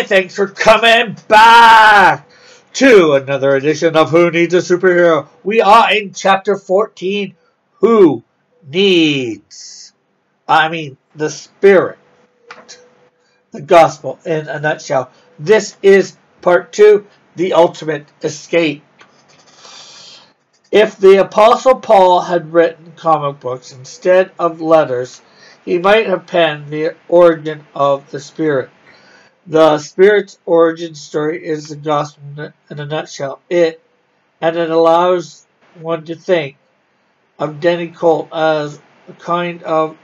Hey, thanks for coming back to another edition of Who Needs a Superhero. We are in chapter 14, Who Needs? The Spirit. The Gospel in a nutshell. This is part 2, The Ultimate Escape. If the Apostle Paul had written comic books instead of letters, he might have penned the origin of the Spirit. The Spirit's origin story is the Gospel in a nutshell. It allows one to think of Denny Colt as a kind of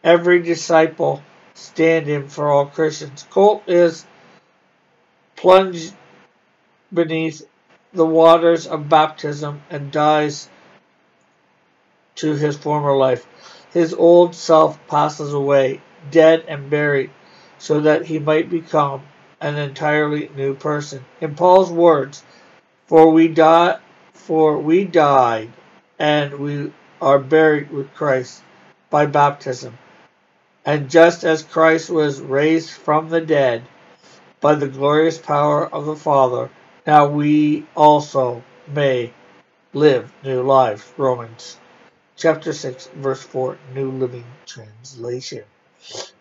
every disciple stand-in for all Christians. Colt is plunged beneath the waters of baptism and dies to his former life. His old self passes away, dead and buried, so that he might become an entirely new person. In Paul's words, for we died and we are buried with Christ by baptism. And just as Christ was raised from the dead by the glorious power of the Father, now we also may live new lives. Romans chapter 6, verse 4, New Living Translation.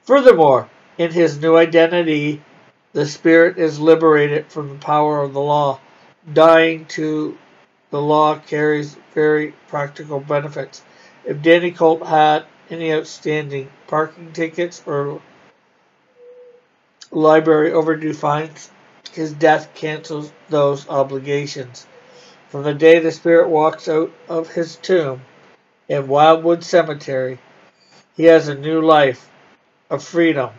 Furthermore, in his new identity, the Spirit is liberated from the power of the law. Dying to the law carries very practical benefits. If Danny Colt had any outstanding parking tickets or library overdue fines, his death cancels those obligations. From the day the Spirit walks out of his tomb in Wildwood Cemetery, he has a new life of freedom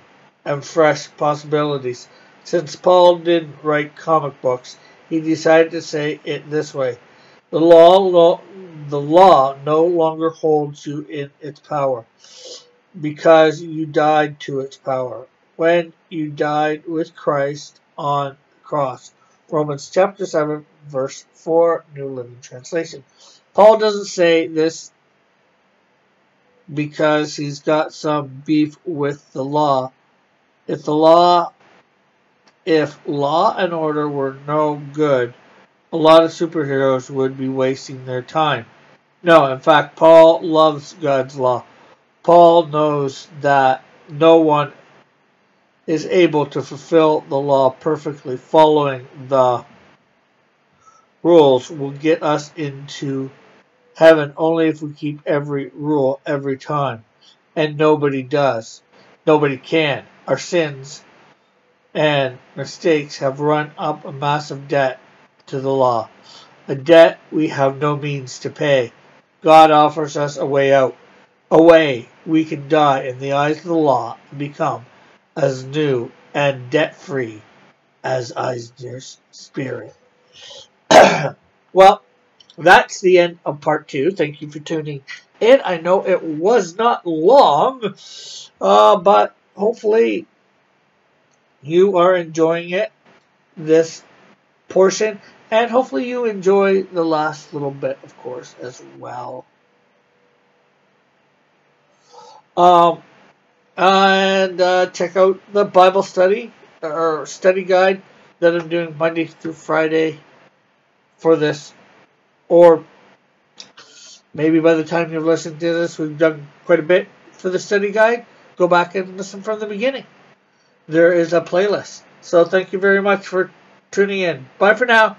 and fresh possibilities. Since Paul didn't write comic books, he decided to say it this way. The law no longer holds you in its power because you died to its power when you died with Christ on the cross. Romans chapter 7, verse 4, New Living Translation. Paul doesn't say this because he's got some beef with the law. If law and order were no good, a lot of superheroes would be wasting their time. No, in fact, Paul loves God's law. Paul knows that no one is able to fulfill the law perfectly. Following the rules will get us into heaven only if we keep every rule every time. And nobody does. Nobody can. Our sins and mistakes have run up a massive debt to the law. A debt we have no means to pay. God offers us a way out. A way we can die in the eyes of the law and become as new and debt-free as Eisner's Spirit. Well, that's the end of part 2. Thank you for tuning in. I know it was not long, but hopefully you are enjoying it, this portion, and hopefully you enjoy the last little bit, of course, as well. And check out the Bible study or study guide that I'm doing Monday through Friday for this. Or maybe by the time you've listened to this, we've done quite a bit for the study guide. Go back and listen from the beginning. There is a playlist. So thank you very much for tuning in. Bye for now.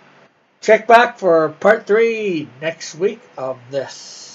Check back for part 3 next week of this.